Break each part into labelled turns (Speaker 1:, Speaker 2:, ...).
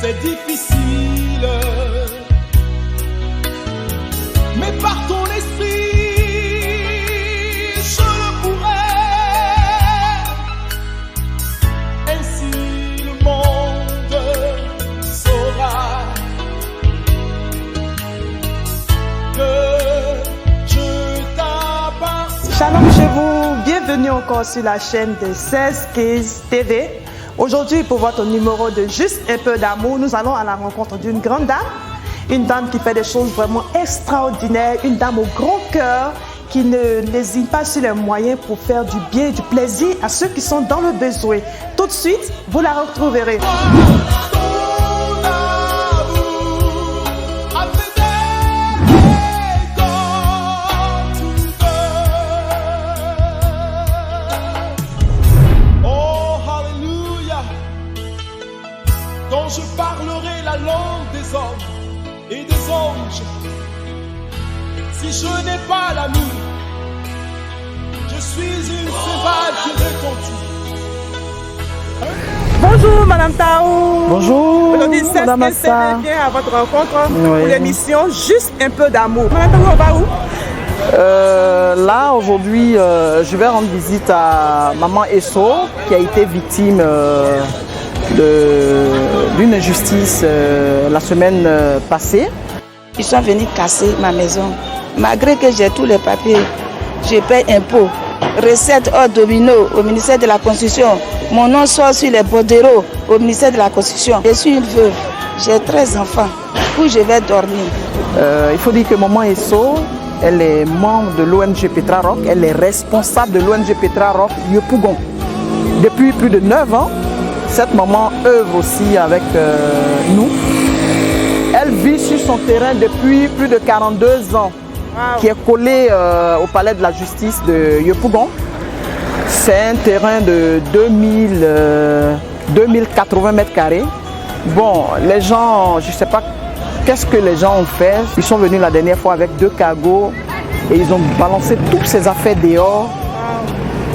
Speaker 1: c'est difficile, mais par ton esprit, je le pourrais. Ainsi le monde saura que je t'appartiens.
Speaker 2: Shalom chez vous, bienvenue encore sur la chaîne de 16 Kids TV. Aujourd'hui, pour votre numéro de Juste un peu d'amour, nous allons à la rencontre d'une grande dame. Une dame qui fait des choses vraiment extraordinaires, une dame au grand cœur qui ne lésine pas sur les moyens pour faire du bien, du plaisir à ceux qui sont dans le besoin. Tout de suite, vous la retrouverez.
Speaker 1: Dont je parlerai la langue des hommes et des anges. Si je n'ai pas l'amour, je suis une sauvage répandue.
Speaker 2: Bonjour Madame Taou.
Speaker 3: Bonjour
Speaker 2: Aujourd'hui,
Speaker 3: Madame Assa.
Speaker 2: bien à votre rencontre
Speaker 3: Oui.
Speaker 2: pour l'émission Juste un peu d'amour. Madame Taou, on va où?
Speaker 3: Là aujourd'hui, je vais rendre visite à maman Esso qui a été victime d'une injustice la semaine passée.
Speaker 4: Ils sont venus casser ma maison. Malgré que j'ai tous les papiers, je paye impôts, recettes hors domino au ministère de la Constitution. Mon nom sort sur les bordereaux au ministère de la Constitution. Je suis une veuve, j'ai 13 enfants. Où je vais dormir?
Speaker 3: Il faut dire que maman Esso, elle est membre de l'ONG Petra Rock. Elle est responsable de l'ONG Petra Rock Yopougon. Depuis plus de 9 ans, cette maman œuvre aussi avec nous. Elle vit sur son terrain depuis plus de 42 ans, qui est collé au palais de la justice de Yopougon. C'est un terrain de 2080 mètres carrés. Bon, les gens, je ne sais pas qu'est-ce que les gens ont fait. Ils sont venus la dernière fois avec 2 cargos et ils ont balancé toutes ses affaires dehors.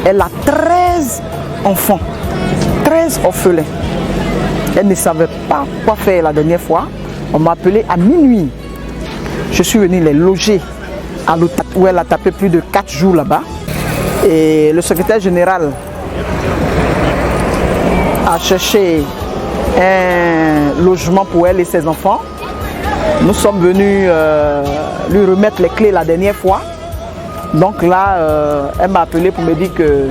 Speaker 3: Elle a 13 enfants. 13 orphelins. Elle ne savait pas quoi faire la dernière fois. On m'a appelé à minuit. Je suis venu les loger à l'hôtel où elle a tapé plus de 4 jours là-bas. Et le secrétaire général a cherché un logement pour elle et ses enfants. Nous sommes venus lui remettre les clés la dernière fois. Donc là, elle m'a appelé pour me dire que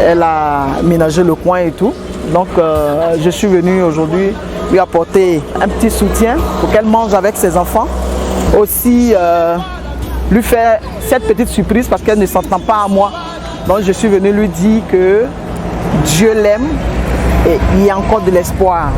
Speaker 3: elle a ménagé le coin et tout. Donc je suis venu aujourd'hui lui apporter un petit soutien pour qu'elle mange avec ses enfants. Aussi lui faire cette petite surprise parce qu'elle ne s'entend pas à moi. Donc je suis venu lui dire que Dieu l'aime et il y a encore de l'espoir.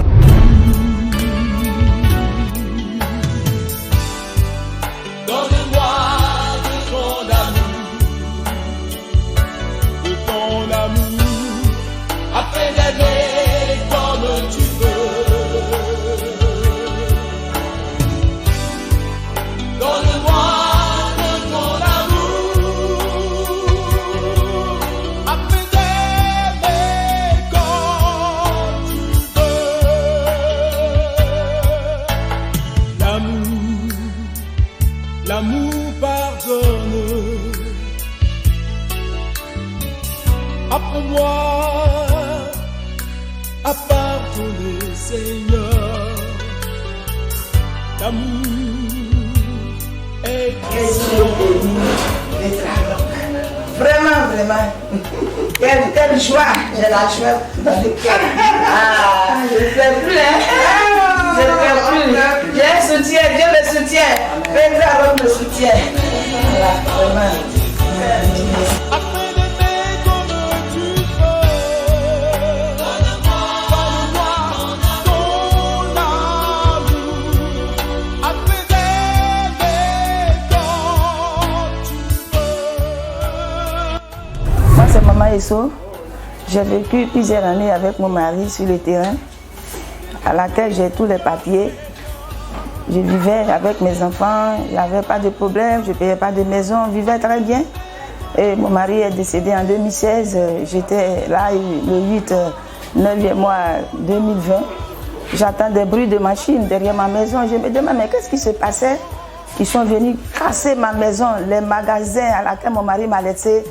Speaker 1: L'amour pardonne. Apprends-moi à pardonner, Seigneur. L'amour est
Speaker 4: Vraiment, vraiment. Quelle joie. J'ai la joie dans le cœur. Ah, je ne sais plus, hein. Je ne sais plus. J'ai un soutien, Dieu me soutient. Petra Rock me soutient. Voilà, vraiment. Moi, c'est Maman Esso. J'ai vécu plusieurs années avec mon mari sur le terrain, à laquelle j'ai tous les papiers. Je vivais avec mes enfants, il n'y avait pas de problème, je ne payais pas de maison, on vivait très bien. Et mon mari est décédé en 2016, j'étais là le 9e mois 2020. j'entends des bruits de machines derrière ma maison. Je me demande, mais qu'est-ce qui se passait? Ils sont venus casser ma maison, les magasins à laquelle mon mari m'a laissé.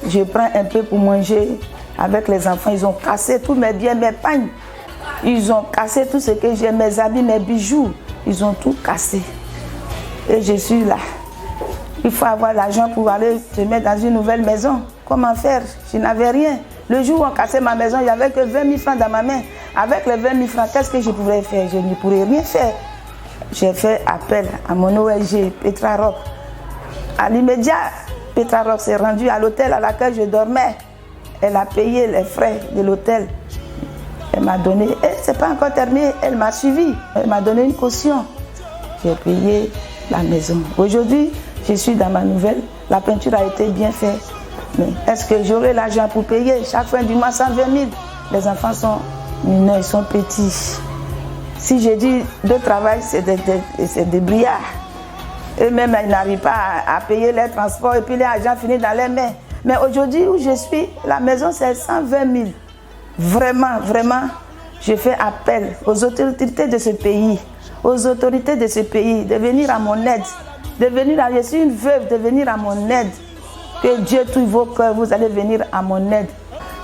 Speaker 4: Je prends un peu pour manger avec les enfants. Ils ont cassé tous mes biens, mes pagnes. Ils ont cassé tout ce que j'ai, mes habits, mes bijoux. Ils ont tout cassé. Et je suis là. Il faut avoir l'argent pour aller se mettre dans une nouvelle maison. Comment faire? Je n'avais rien. Le jour où on cassait ma maison, il n'y avait que 20 000 francs dans ma main. Avec les 20 000 francs, qu'est-ce que je pourrais faire? Je ne pourrais rien faire. J'ai fait appel à mon ONG, Petra Rock. À l'immédiat, Petra Rock s'est rendue à l'hôtel à laquelle je dormais. Elle a payé les frais de l'hôtel. Elle m'a donné, et c'est pas encore terminé, elle m'a suivi. Elle m'a donné une caution. J'ai payé la maison. Aujourd'hui, je suis dans ma nouvelle. La peinture a été bien faite. Mais est-ce que j'aurai l'argent pour payer? Chaque fin du mois, 120 000. Les enfants sont mineurs, ils sont petits. Si je dis de travail, c'est des brillards. Eux-mêmes, ils n'arrivent pas à payer les transports et puis l'argent finit dans les mains. Mais aujourd'hui où je suis, la maison c'est 120 000. Vraiment, vraiment, je fais appel aux autorités de ce pays, de venir à mon aide. Je suis une veuve, de venir à mon aide. Que Dieu touche vos cœurs, vous allez venir à mon aide.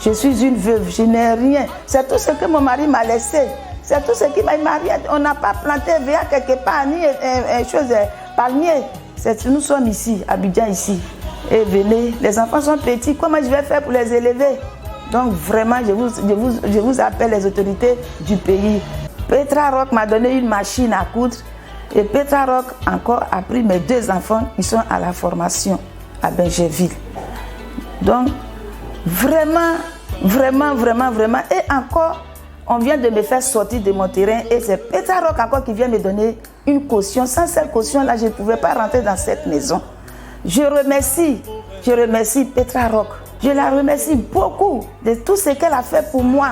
Speaker 4: Je suis une veuve, je n'ai rien. C'est tout ce que mon mari m'a laissé. C'est tout ce qui m'a marié. On n'a pas planté vers quelque part, ni chose palmier. Nous sommes ici, à Abidjan ici. Et venez, les enfants sont petits, comment je vais faire pour les élever? Donc vraiment, je vous appelle les autorités du pays. Petra Rock m'a donné une machine à coudre. Et Petra Rock encore a pris mes 2 enfants qui sont à la formation à Benjerville. Donc vraiment, vraiment, vraiment, vraiment. Et encore, on vient de me faire sortir de mon terrain et c'est Petra Rock encore qui vient me donner une caution. Sans cette caution-là, je ne pouvais pas rentrer dans cette maison. Je remercie Petra Rock. Je la remercie beaucoup de tout ce qu'elle a fait pour moi.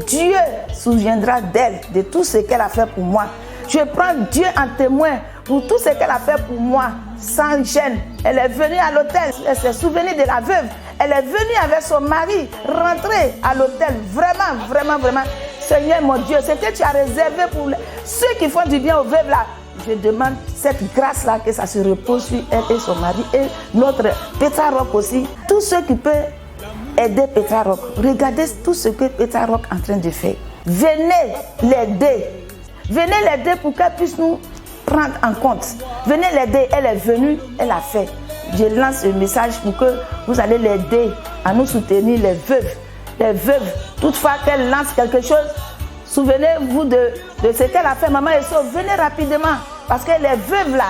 Speaker 4: Dieu se souviendra d'elle, de tout ce qu'elle a fait pour moi. Je prends Dieu en témoin pour tout ce qu'elle a fait pour moi, sans gêne. Elle est venue à l'hôtel, elle s'est souvenue de la veuve. Elle est venue avec son mari, rentrer à l'hôtel. Vraiment, vraiment, vraiment. Seigneur mon Dieu, ce que tu as réservé pour ceux qui font du bien aux veuves là. Je demande cette grâce-là, que ça se repose sur elle et son mari et notre Petra Rock aussi. Tous ceux qui peuvent aider Petra Rock, regardez tout ce que Petra Rock est en train de faire. Venez l'aider. Venez l'aider pour qu'elle puisse nous prendre en compte. Venez l'aider. Elle est venue, elle a fait. Je lance un message pour que vous allez l'aider à nous soutenir, les veuves. Les veuves, toutefois qu'elle lance quelque chose, souvenez-vous de ce qu'elle a fait, maman Eso. Venez rapidement, parce que les veuves là,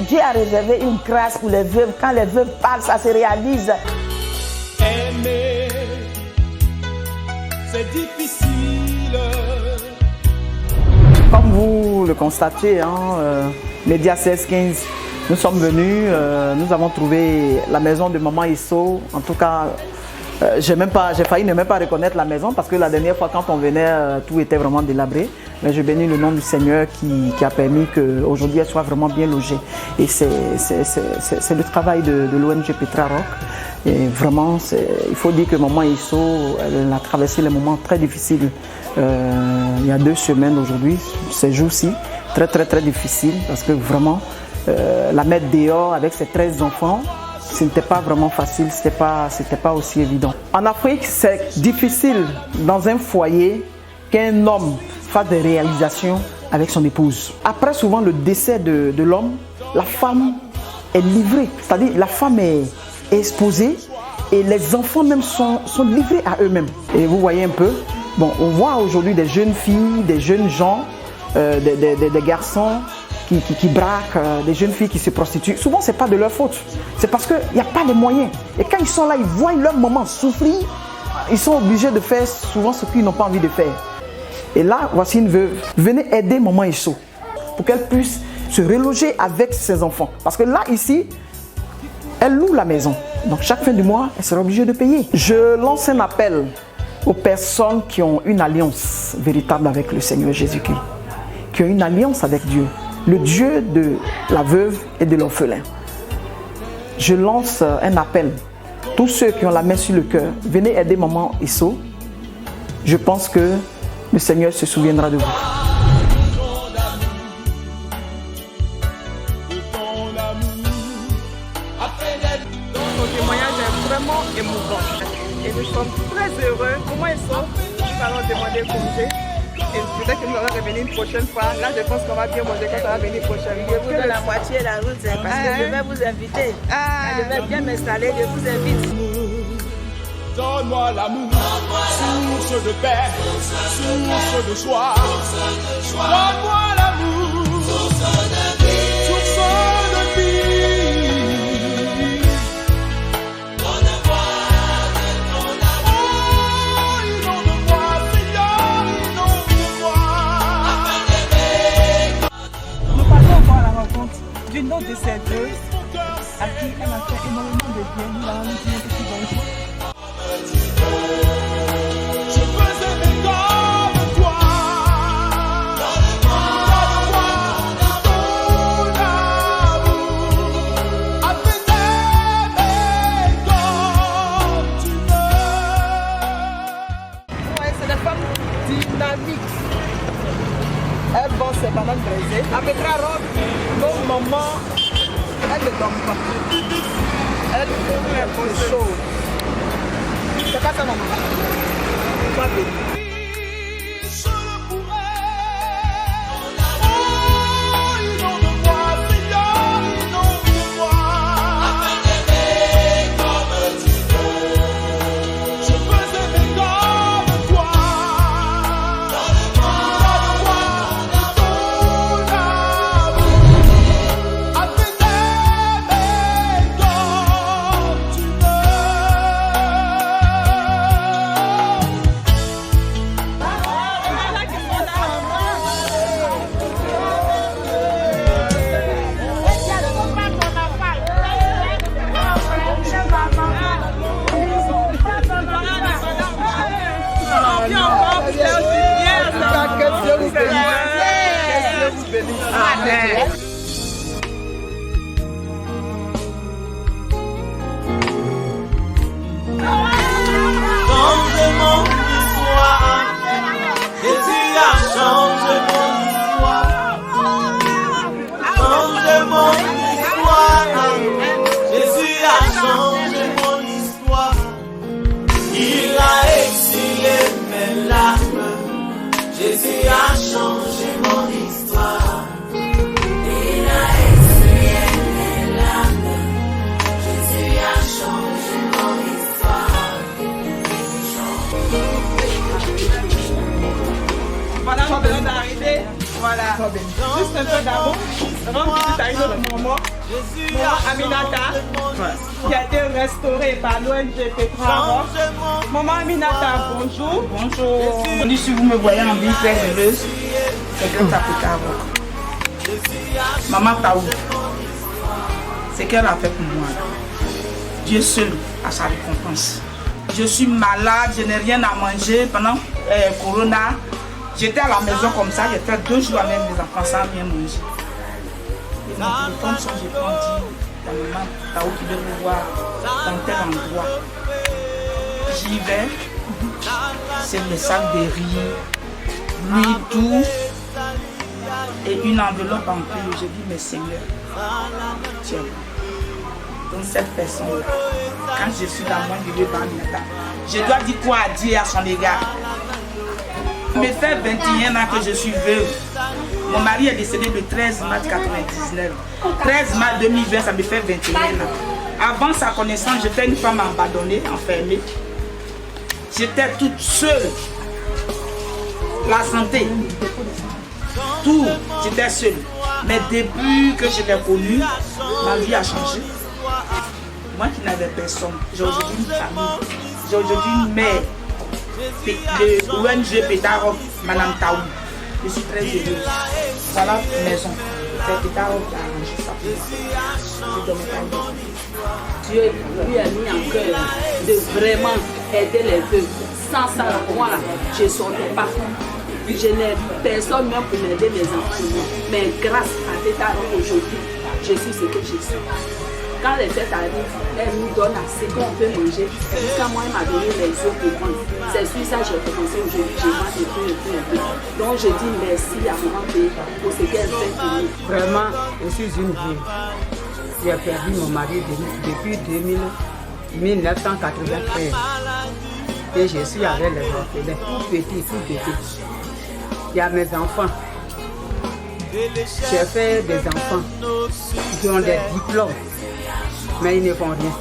Speaker 4: Dieu a réservé une grâce pour les veuves. Quand les veuves parlent, ça se réalise.
Speaker 1: Aimer, c'est difficile.
Speaker 3: Comme vous le constatez, Média 16-15, nous sommes venus, nous avons trouvé la maison de maman Eso. En tout cas, j'ai failli ne même pas reconnaître la maison parce que la dernière fois quand on venait, tout était vraiment délabré. Mais je bénis le nom du Seigneur qui a permis qu'aujourd'hui elle soit vraiment bien logée. Et c'est le travail de l'ONG Petra Rock. Et vraiment, il faut dire que maman Eso, elle a traversé les moments très difficiles. Il y a 2 semaines aujourd'hui, ces jours-ci, très très très difficiles parce que vraiment, la mettre dehors avec ses 13 enfants, ce n'était pas vraiment facile, c'était pas aussi évident. En Afrique, c'est difficile dans un foyer qu'un homme fasse des réalisations avec son épouse. Après souvent le décès de l'homme, la femme est livrée, c'est-à-dire la femme est exposée et les enfants même sont livrés à eux-mêmes. Et vous voyez un peu, bon, on voit aujourd'hui des jeunes filles, des jeunes gens, des garçons qui braquent, des jeunes filles qui se prostituent. Souvent, ce n'est pas de leur faute. C'est parce qu'il n'y a pas les moyens. Et quand ils sont là, ils voient leur maman souffrir. Ils sont obligés de faire souvent ce qu'ils n'ont pas envie de faire. Et là, voici une veuve. Venez aider maman Eso pour qu'elle puisse se reloger avec ses enfants. Parce que là, ici, elle loue la maison. Donc, chaque fin du mois, elle sera obligée de payer. Je lance un appel aux personnes qui ont une alliance véritable avec le Seigneur Jésus-Christ, qui ont une alliance avec Dieu, le Dieu de la veuve et de l'orphelin. Je lance un appel. Tous ceux qui ont la main sur le cœur, venez aider maman Eso. Je pense que le Seigneur se souviendra de vous.
Speaker 2: Son témoignage est vraiment émouvant. Et nous sommes très heureux. Comment ils sont? Nous allons demander congé. Et peut-être que nous allons revenir une prochaine fois. Là, je pense qu'on va bien manger quand on va venir prochainement.
Speaker 4: Je vous donne la moitié de la route, parce que je vais vous inviter. Je vais bien m'installer, je vous invite.
Speaker 1: Donne-moi l'amour, source de paix, source de joie. Donne-moi l'amour, source de vie. Donne-moi de ton amour. Inonde-moi, Seigneur, inonde-moi.
Speaker 2: Nous partons encore à la rencontre d'une autre de ces deux à qui elle a fait énormément de bien. Nous allons nous dire un petit bonjour.
Speaker 1: Je veux aimer comme toi. Donne-moi de ton amour. Afin d'aimer comme tu veux.
Speaker 2: Ouais, c'est des femmes dynamiques. Elles vont se bananes braisées. Avec la robe, nos mamans, elles ne dorment pas. Elles font des choses. C'est pas ça, maman. Pas de...
Speaker 1: Je le pourrais. Oh, inonde-moi, Seigneur, inonde-moi. Afin d'aimer comme tu veux. Je veux aimer comme toi. Donne-moi de ton amour. Afin d'aimer comme tu veux.
Speaker 2: Amen.
Speaker 5: Change mon histoire, Jésus a changé mon histoire. Change mon histoire, Jésus a changé mon histoire. Il a exilé mes larmes, Jésus a changé mon histoire. Il a exilé mes larmes, Jésus a changé mon histoire.
Speaker 2: Voilà, nous venons d'arriver. Voilà. Juste un peu d'amour. Avant que tu ailles notre maman, maman Aminata, qui a été restaurée par l'ONG Petra Rock. Maman Aminata, bonjour. Bonjour.
Speaker 4: Si vous me voyez en vie très heureuse, c'est grâce à Petra Rock. Maman Taou, c'est qu'elle a fait pour moi. Dieu seul a sa récompense. Je suis malade, je n'ai rien à manger pendant Corona. J'étais à la maison comme ça, j'ai fait 2 jours avec mes enfants sans rien manger. Et mon téléphone sonne, j'ai pas dit, ta maman Taou qui veut vous voir dans tel endroit. J'y vais, c'est le sac de riz, l'huile tout et une enveloppe en plus. Je dis, mais Seigneur, tiens. Donc cette personne-là, quand je suis dans mon milieu d'Aminata, je dois dire quoi à Dieu à son égard. Il me fait 21 ans que je suis veuve. Mon mari est décédé le 13 mars 1999. 13 mars 2020, ça me fait 21 ans. Avant sa connaissance, j'étais une femme abandonnée, enfermée. J'étais toute seule. La santé, tout, j'étais seule. Mais depuis que je l'ai connue, ma vie a changé. Moi qui n'avais personne, j'ai aujourd'hui une famille, j'ai aujourd'hui une mère. De l'ONG Petra Rock, Madame Taou. Je suis très heureuse. Voilà la maison. C'est Petra Rock qui a arrangé ça pour moi. Je dormais pas bien.
Speaker 6: Dieu lui a mis en cœur de vraiment aider les veuves. Sans ça, moi, je ne sortais pas. Je n'ai personne même pour m'aider mes enfants. Mais grâce à Petra Rock aujourd'hui, je suis ce que je suis. Quand les fêtes arrivent, elle nous donne assez qu'on peut manger. Jusqu'à moi, elle m'a donné les œufs pour prendre. C'est sur ça que j'ai commencé aujourd'hui. Je mange un peu. Donc je dis merci à Maman P pour ce qu'elle fait pour nous.
Speaker 7: Vraiment, je suis une vieille. J'ai perdu mon mari depuis 1993. Et je suis avec les orphelins, tout petit. Il y a mes enfants. J'ai fait des enfants qui ont des diplômes, mais ils ne font rien.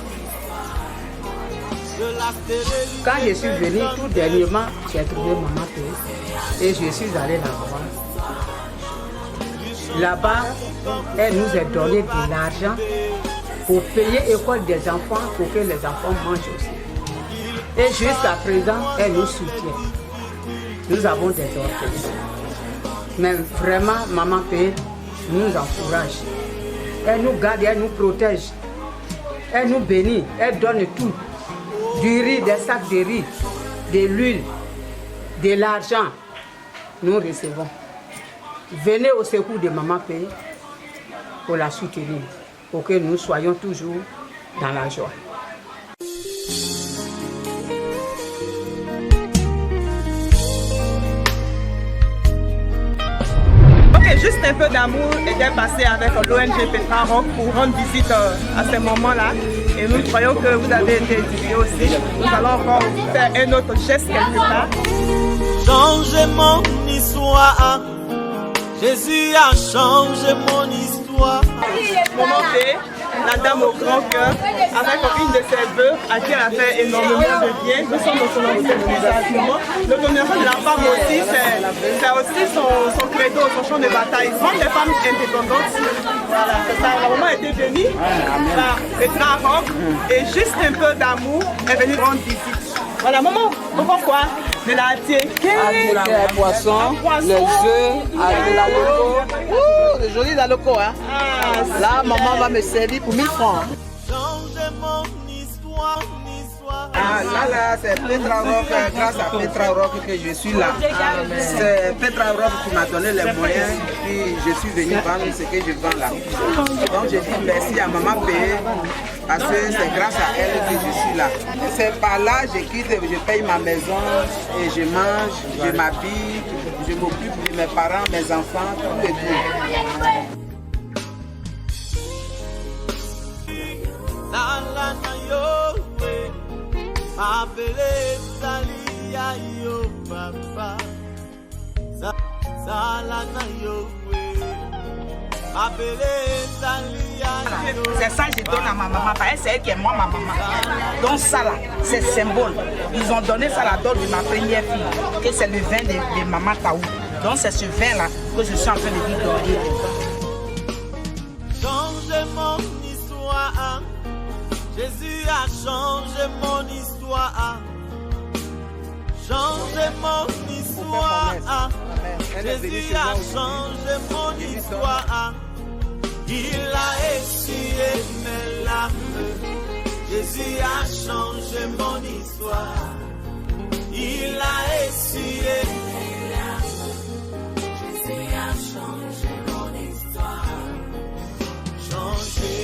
Speaker 7: Quand je suis venue tout dernièrement, j'ai trouvé Maman P et je suis allée la voir. Là-bas, elle nous a donné de l'argent pour payer l'école des enfants, pour que les enfants mangent aussi. Et jusqu'à présent, elle nous soutient. Nous avons des orphelins. Mais vraiment, Maman P nous encourage. Elle nous garde, elle nous protège. Elle nous bénit, elle donne tout. Du riz, des sacs de riz, de l'huile, de l'argent. Nous recevons. Venez au secours de Maman P pour la soutenir, pour que nous soyons toujours dans la joie.
Speaker 2: Juste un peu d'amour était passé avec l'ONG Petra Rock pour rendre visite à ce moment-là. Et nous croyons que vous avez été édifiés aussi. Nous allons encore faire un autre geste quelque part.
Speaker 5: Changez mon histoire. Jésus a changé mon histoire.
Speaker 2: Maman P, la dame au grand cœur, avec une de ses vœux à qui elle a fait énormément de bien. Nous sommes dans son autonomisation. L'autonomisation de la femme aussi, c'est aussi son credo, son champ de bataille. Rendre les femmes indépendantes. Voilà, c'est ça. La maman était venue par Petra Rock et juste un peu d'amour est venue rendre visite. Voilà, maman, pourquoi de la tiéké,
Speaker 3: Les poissons, les œufs, avec la loco. C'est joli la loco, hein. Là, maman va me servir pour 1000 francs.
Speaker 5: Changez mon histoire.
Speaker 8: Là, c'est Petra Rock, grâce à Petra Rock que je suis là. C'est Petra Rock qui m'a donné les moyens et je suis venu vendre ce que je vends là. Donc je dis merci à Maman P parce que c'est grâce à elle que je suis là. C'est par là que je quitte, je paye ma maison et je mange, je m'habille, je m'occupe de mes parents, mes enfants, tout et tout.
Speaker 5: Apelé Salia yo papa, Salana yo apelé Salia yo.
Speaker 3: C'est ça que je donne à ma maman, parce que c'est elle qui est moi ma maman. Donc ça là, c'est symbole. Ils ont donné ça à la dot de ma première fille, que c'est le vin de maman Taou. Donc c'est ce vin là que je suis en train de lui donner.
Speaker 5: Changez mon histoire. Jésus a changé mon histoire. Changé mon histoire. Jésus a changé mon histoire. Il a essuyé mes larmes. Jésus a changé mon histoire. Il a essuyé mes larmes. Jésus a changé mon histoire. Changé.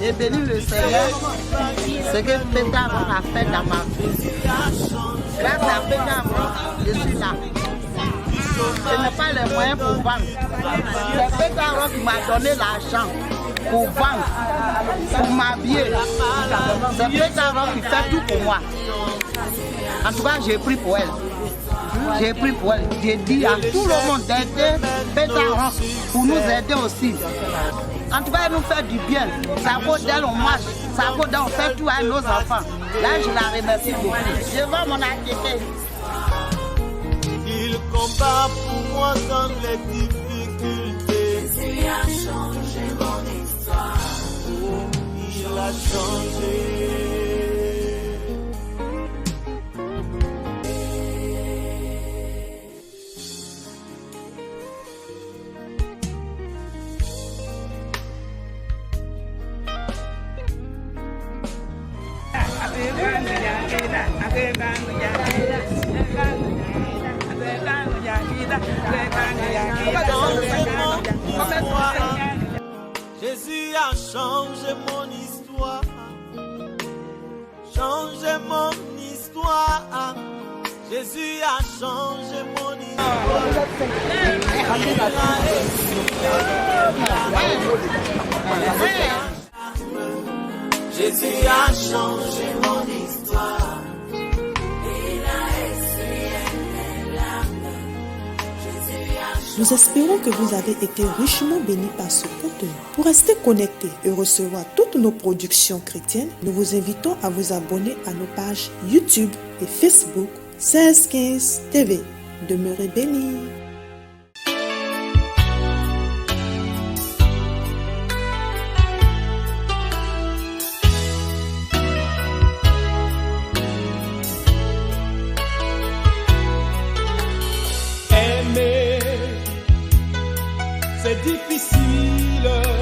Speaker 3: J'ai béni le Seigneur, ce que Petra Rock a fait dans ma vie. Grâce à Petra Rock, je suis là. Je n'ai pas les moyens pour vendre. C'est Petra Rock qui m'a donné l'argent pour vendre, pour m'habiller. C'est Petra Rock qui fait tout pour moi. En tout cas, j'ai pris pour elle. J'ai pris pour elle. J'ai dit à tout le monde d'aider Petra Rock pour nous aider aussi. En tout cas, elle nous fait du bien. Ça vaut d'elle, on marche. Ça vaut d'elle, on fait tout à nos enfants. Là, je la remercie beaucoup. Je vends mon activité.
Speaker 5: Il combat pour moi dans les difficultés. Jésus a changé mon histoire. Il a changé. a changé mon histoire. Changé mon histoire. Jésus a changé mon histoire. Jésus a changé mon histoire.
Speaker 9: Nous espérons que vous avez été richement bénis par ce contenu. Pour rester connecté et recevoir toutes nos productions chrétiennes, nous vous invitons à vous abonner à nos pages YouTube et Facebook 1615 TV. Demeurez bénis.
Speaker 1: Aimer, c'est difficile.